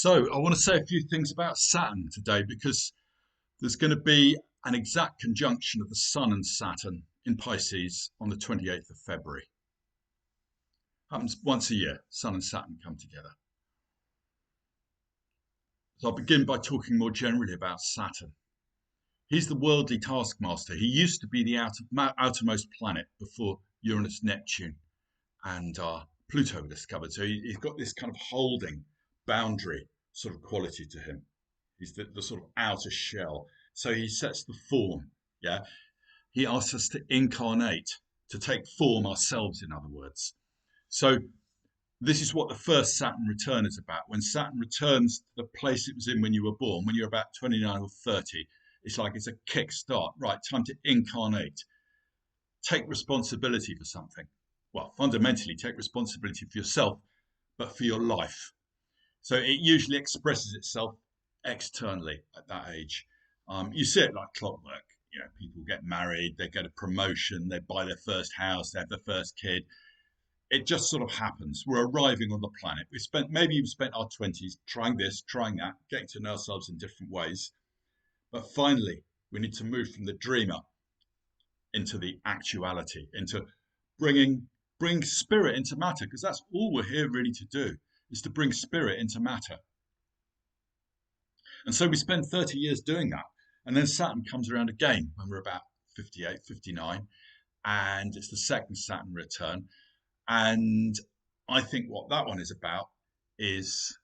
So, I want to say a few things about Saturn today because there's going to be an exact conjunction of the Sun and Saturn in Pisces on the 28th of February. Happens once a year, Sun and Saturn come together. So, I'll begin by talking more generally about Saturn. He's the worldly taskmaster. He used to be the outermost planet before Uranus, Neptune, and Pluto were discovered. So, he's got this kind of holding boundary sort of quality to him. He's the sort of outer shell. So he sets the form. Yeah. He asks us to incarnate, to take form ourselves, in other words. So this is what the first Saturn return is about. When Saturn returns to the place it was in when you were born, when you're about 29 or 30, it's like it's a kick start. Right, time to incarnate. Take responsibility for something. Well, fundamentally, take responsibility for yourself, but for your life. So it usually expresses itself externally at that age. You see it like clockwork. You know, people get married, they get a promotion, they buy their first house, they have their first kid. It just sort of happens. We're arriving on the planet. Maybe we've spent our 20s trying this, trying that, getting to know ourselves in different ways. But finally, we need to move from the dreamer into the actuality, into bring spirit into matter, because that's all we're here really to do, is to bring spirit into matter. And so we spend 30 years doing that. And then Saturn comes around again when we're about 58, 59, and it's the second Saturn return. And I think what that one is about is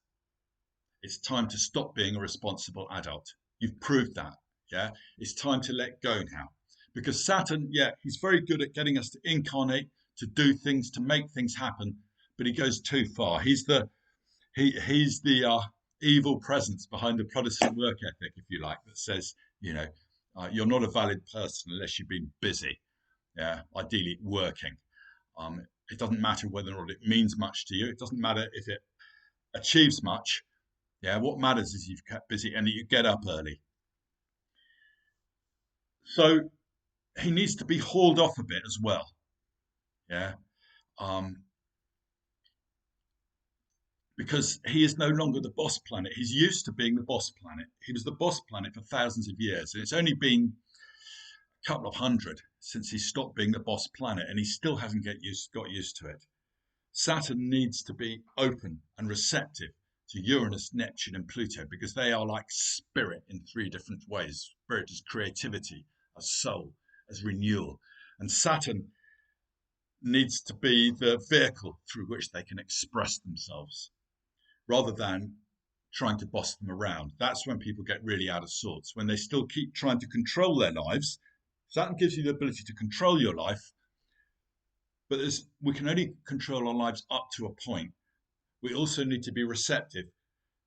it's time to stop being a responsible adult. You've proved that, yeah? It's time to let go now. Because Saturn, yeah, he's very good at getting us to incarnate, to do things, to make things happen, but he goes too far. He's the evil presence behind the Protestant work ethic, if you like, that says, you're not a valid person unless you've been busy, yeah, ideally working. It doesn't matter whether or not it means much to you. It doesn't matter if it achieves much. Yeah, what matters is you've kept busy and that you get up early. So he needs to be hauled off a bit as well. Yeah. Because he is no longer the boss planet. He's used to being the boss planet. He was the boss planet for thousands of years, and it's only been a couple of hundred since he stopped being the boss planet, and he still hasn't got used to it. Saturn needs to be open and receptive to Uranus, Neptune, and Pluto because they are like spirit in three different ways. Spirit is creativity, as soul, as renewal, and Saturn needs to be the vehicle through which they can express themselves, rather than trying to boss them around. That's when people get really out of sorts, when they still keep trying to control their lives. Saturn gives you the ability to control your life, but we can only control our lives up to a point. We also need to be receptive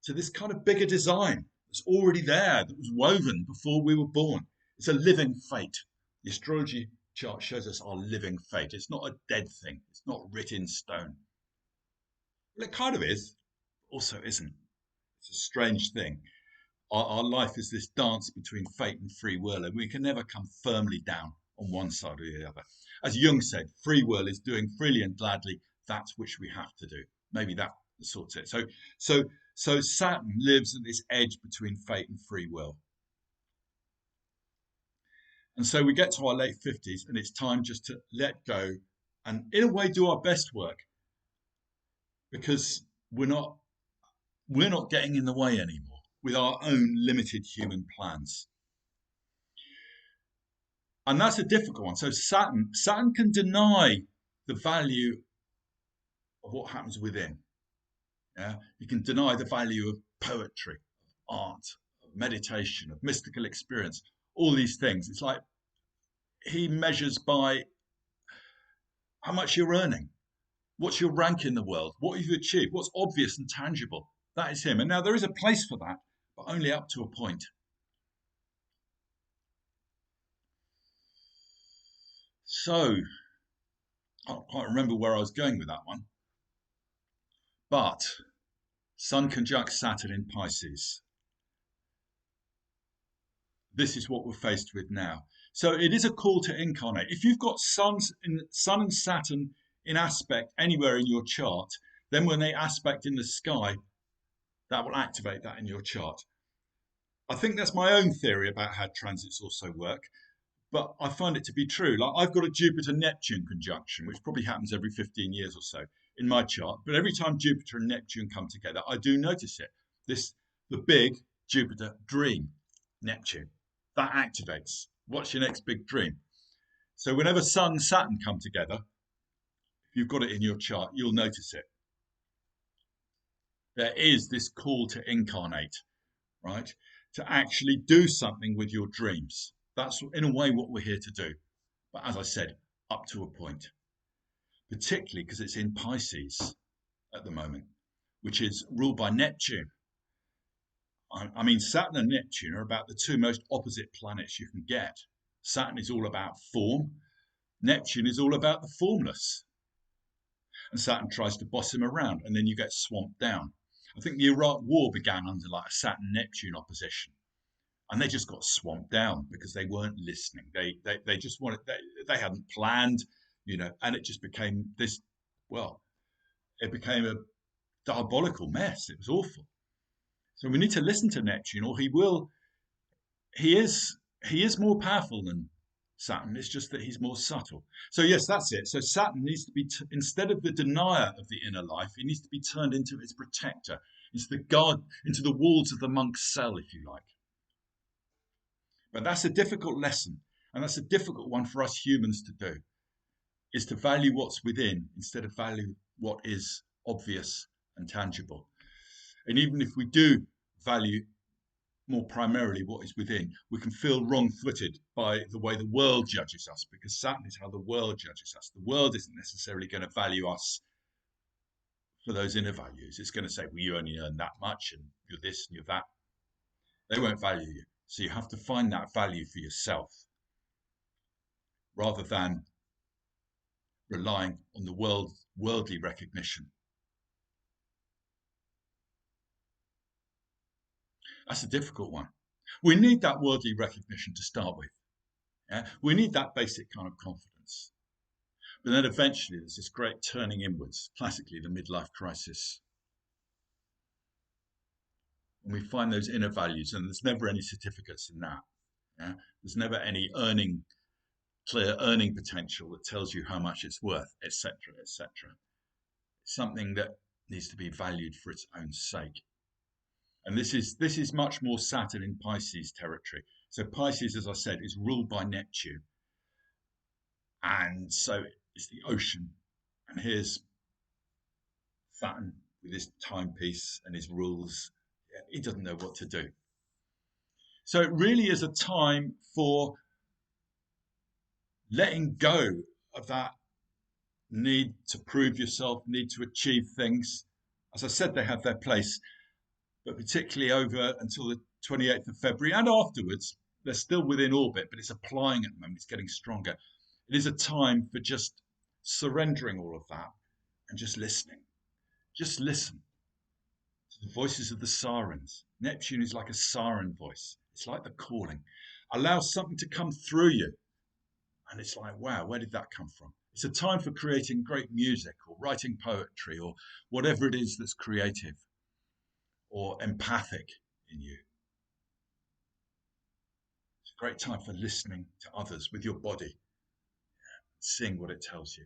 to this kind of bigger design that's already there, that was woven before we were born. It's a living fate. The astrology chart shows us our living fate. It's not a dead thing. It's not written in stone. Well, it kind of is, also isn't. It's a strange thing. Our life is this dance between fate and free will, and we can never come firmly down on one side or the other. As Jung said, free will is doing freely and gladly that which we have to do. Maybe that sorts it. So Saturn lives at this edge between fate and free will. And so we get to our late 50s, and it's time just to let go and, in a way, do our best work, because we're not getting in the way anymore with our own limited human plans. And that's a difficult one. So Saturn can deny the value of what happens within. Yeah, he can deny the value of poetry, of art, of meditation, of mystical experience, all these things. It's like he measures by how much you're earning. What's your rank in the world? What have you achieved? What's obvious and tangible? That is him. And now there is a place for that, but only up to a point. So, I can't quite remember where I was going with that one. But Sun conjunct Saturn in Pisces. This is what we're faced with now. So it is a call to incarnate. If you've got Sun and Saturn in aspect anywhere in your chart, then when they aspect in the sky, That will activate that in your chart. I think that's my own theory about how transits also work, but I find it to be true. Like I've got a Jupiter-Neptune conjunction, which probably happens every 15 years or so in my chart. But every time Jupiter and Neptune come together, I do notice it. The big Jupiter dream, Neptune, that activates. What's your next big dream? So whenever Sun and Saturn come together, if you've got it in your chart, you'll notice it. There is this call to incarnate, right? To actually do something with your dreams. That's in a way what we're here to do. But as I said, up to a point, particularly because it's in Pisces at the moment, which is ruled by Neptune. I mean, Saturn and Neptune are about the two most opposite planets you can get. Saturn is all about form. Neptune is all about the formless. And Saturn tries to boss him around, and then you get swamped down. I think the Iraq War began under like a Saturn-Neptune opposition, and they just got swamped down because they weren't listening. They just wanted they hadn't planned, and it just became this. Well, it became a diabolical mess. It was awful. So we need to listen to Neptune, or he will. He is more powerful than Saturn. It's just that he's more subtle. So yes, that's it. So Saturn needs to be instead of the denier of the inner life, he needs to be turned into its protector, into the guard, into the walls of the monk's cell, if you like. But that's a difficult lesson, and that's a difficult one for us humans to do, is to value what's within instead of value what is obvious and tangible. And even if we do value more primarily what is within, we can feel wrong-footed by the way the world judges us, because Saturn is how the world judges us. The world isn't necessarily going to value us for those inner values. It's going to say, well, you only earn that much and you're this and you're that. They won't value you. So you have to find that value for yourself rather than relying on the worldly recognition. That's a difficult one. We need that worldly recognition to start with. Yeah? We need that basic kind of confidence. But then eventually there's this great turning inwards, classically the midlife crisis. And we find those inner values, and there's never any certificates in that. Yeah? There's never any clear earning potential that tells you how much it's worth, etc., etc. It's something that needs to be valued for its own sake. And this is much more Saturn in Pisces territory. So Pisces, as I said, is ruled by Neptune. And so it's the ocean. And here's Saturn with his timepiece and his rules. He doesn't know what to do. So it really is a time for letting go of that need to prove yourself, need to achieve things. As I said, they have their place, but particularly over until the 28th of February and afterwards, they're still within orbit, but it's applying at the moment, it's getting stronger. It is a time for just surrendering all of that and just listening. Just listen to the voices of the sirens. Neptune is like a siren voice. It's like the calling. Allow something to come through you. And it's like, wow, where did that come from? It's a time for creating great music or writing poetry or whatever it is that's creative or empathic in you. It's a great time for listening to others with your body, seeing what it tells you.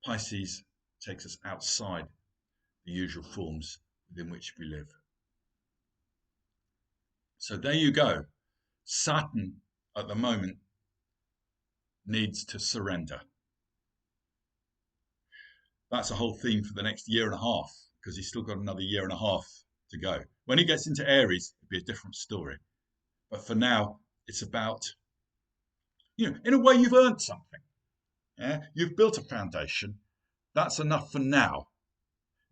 Pisces takes us outside the usual forms within which we live. So there you go. Saturn at the moment needs to surrender. That's a whole theme for the next year and a half, because he's still got another year and a half to go. When he gets into Aries, it'll be a different story. But for now, it's about, in a way, you've earned something. Yeah? You've built a foundation. That's enough for now.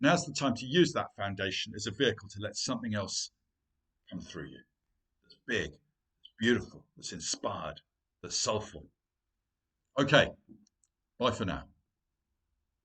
Now's the time to use that foundation as a vehicle to let something else come through you. That's big, that's beautiful, that's inspired, that's soulful. Okay, bye for now.